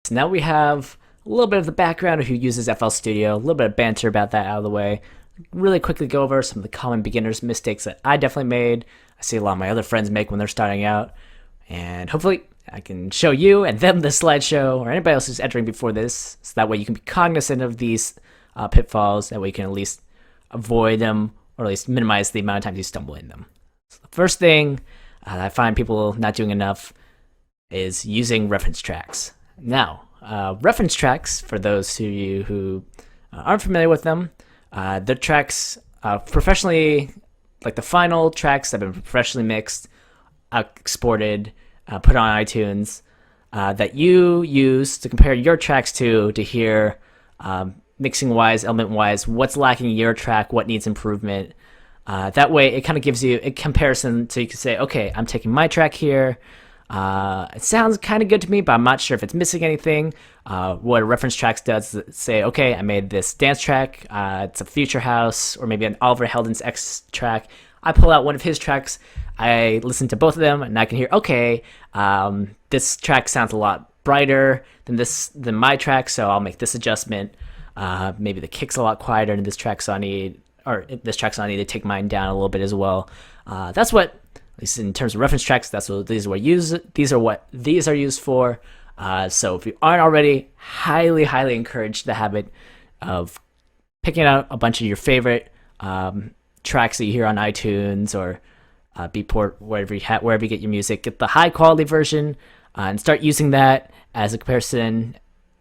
So now we have a little bit of the background of who uses FL Studio, a little bit of banter about that out of the way. Really quickly go over some of the common beginner's mistakes that I definitely made. I see a lot of my other friends make when they're starting out. And hopefully I can show you and them the slideshow or anybody else who's entering before this. So that way you can be cognizant of these pitfalls. That way you can at least avoid them or at least minimize the amount of times you stumble in them. So the first thing that I find people not doing enough is using reference tracks. Now, reference tracks, for those of you who aren't familiar with them, they're tracks professionally, like the final tracks that have been professionally mixed, exported, put on iTunes, that you use to compare your tracks to hear mixing-wise, element-wise, what's lacking in your track, what needs improvement. That way, it kind of gives you a comparison, so you can say, okay, I'm taking my track here. It sounds kind of good to me, but I'm not sure if it's missing anything. What a reference track does is say, okay, I made this dance track. It's a Future House or maybe an Oliver Heldens X track. I pull out one of his tracks. I listen to both of them, and I can hear, okay, this track sounds a lot brighter than my track, so I'll make this adjustment. Maybe the kick's a lot quieter in this track, so I need to take mine down a little bit as well. That's what, at least in terms of reference tracks, these are what these are used for. So if you aren't already, highly encourage the habit of picking out a bunch of your favorite tracks that you hear on iTunes or Beatport, wherever you get your music. Get the high quality version and start using that as a comparison,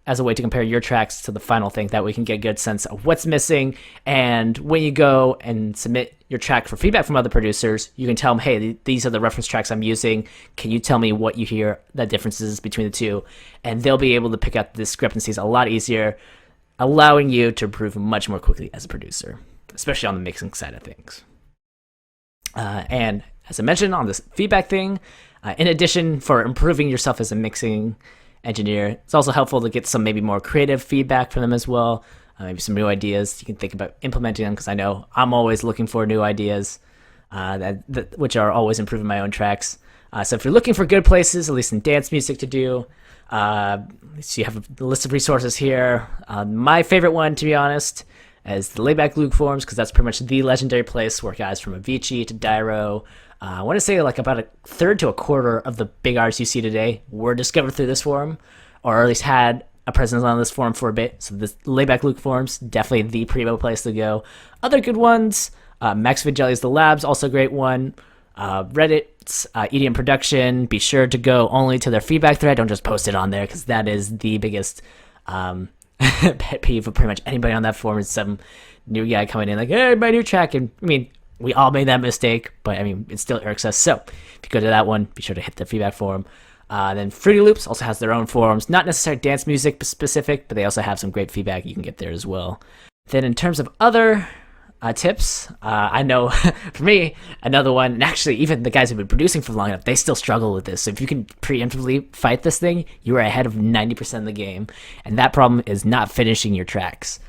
as a way to compare your tracks to the final thing. That way we can get a good sense of what's missing. And when you go and submit your track for feedback from other producers, you can tell them, hey, these are the reference tracks I'm using. Can you tell me what you hear, the differences between the two? And they'll be able to pick out the discrepancies a lot easier, allowing you to improve much more quickly as a producer, especially on the mixing side of things. And as I mentioned on this feedback thing, in addition for improving yourself as a mixing engineer, it's also helpful to get some maybe more creative feedback from them as well. Maybe some new ideas. You can think about implementing them, because I know I'm always looking for new ideas, which are always improving my own tracks. So if you're looking for good places, at least in dance music to do, so you have a list of resources here. My favorite one, to be honest, is the Layback Luke forums, because that's pretty much the legendary place where guys from Avicii to Dyro, I want to say like about a third to a quarter of the big artists you see today were discovered through this forum, or at least had a presence on this forum for a bit. So this Layback Luke forums, definitely the primo place to go. Other good ones, Max Vigelli's The Labs, also a great one. Reddit's EDM Production, be sure to go only to their feedback thread. Don't just post it on there, because that is the biggest pet peeve of pretty much anybody on that forum. Is some new guy coming in like, hey, my new track. And I mean, we all made that mistake, but I mean, it still irks us. So if you go to that one, be sure to hit the feedback forum. Then Fruity Loops also has their own forums, not necessarily dance music specific, but they also have some great feedback you can get there as well. Then in terms of other tips, I know for me, another one, and actually even the guys who've been producing for long enough, they still struggle with this. So if you can preemptively fight this thing, you are ahead of 90% of the game. And that problem is not finishing your tracks.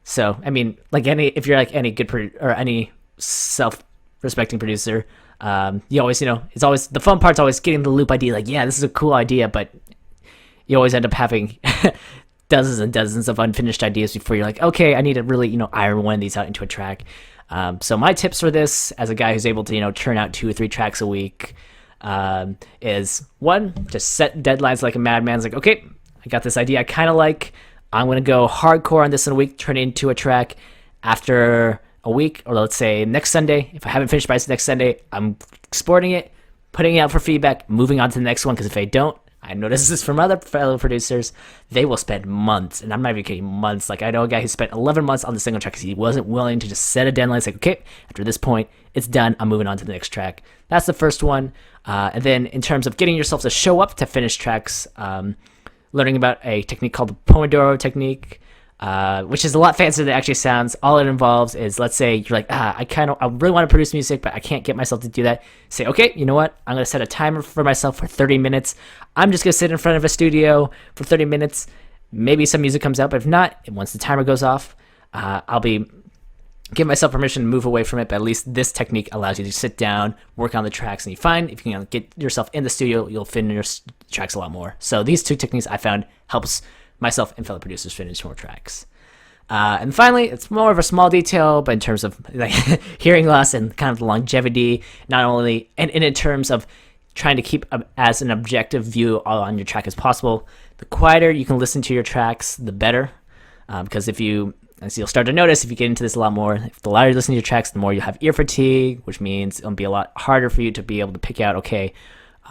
So, I mean, like if you're like any good or any self-respecting producer, you always, it's always, the fun part's always getting the loop idea. Like, yeah, this is a cool idea, but you always end up having dozens and dozens of unfinished ideas before you're like, okay, I need to really, iron one of these out into a track. So my tips for this, as a guy who's able to, churn out 2 or 3 tracks a week, is one, just set deadlines like a madman. It's like, okay, I got this idea I kind of like. I'm going to go hardcore on this in a week, turn it into a track. After a week, or let's say next Sunday, if I haven't finished by next Sunday, I'm exporting it, putting it out for feedback, moving on to the next one, because if I don't, I notice this from other fellow producers, they will spend months, and I'm not even kidding, months. Like, I know a guy who spent 11 months on the single track because he wasn't willing to just set a deadline. It's like, okay, after this point, it's done. I'm moving on to the next track. That's the first one. And then in terms of getting yourself to show up to finish tracks, learning about a technique called the Pomodoro Technique, which is a lot fancier than it actually sounds. All it involves is, let's say you're like, I really want to produce music, but I can't get myself to do that. Say, okay, you know what? I'm going to set a timer for myself for 30 minutes. I'm just going to sit in front of a studio for 30 minutes. Maybe some music comes out, but if not, once the timer goes off, I'll be give myself permission to move away from it, but at least this technique allows you to sit down, work on the tracks, and you find if you can get yourself in the studio, you'll finish your tracks a lot more. So these 2 techniques I found helps myself and fellow producers finish more tracks. And finally, it's more of a small detail, but in terms of like hearing loss and kind of the longevity, not only and in terms of trying to keep as an objective view on your track as possible, the quieter you can listen to your tracks, the better. Because as you'll start to notice, if you get into this a lot more, if the louder you listen to your tracks, the more you'll have ear fatigue, which means it'll be a lot harder for you to be able to pick out,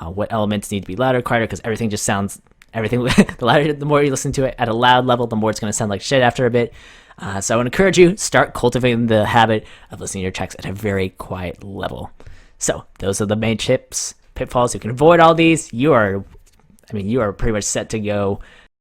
what elements need to be louder, quieter, because everything the more you listen to it at a loud level, the more it's going to sound like shit after a bit. So I would encourage you, start cultivating the habit of listening to your tracks at a very quiet level. So those are the main pitfalls. You can avoid all these. You are pretty much set to go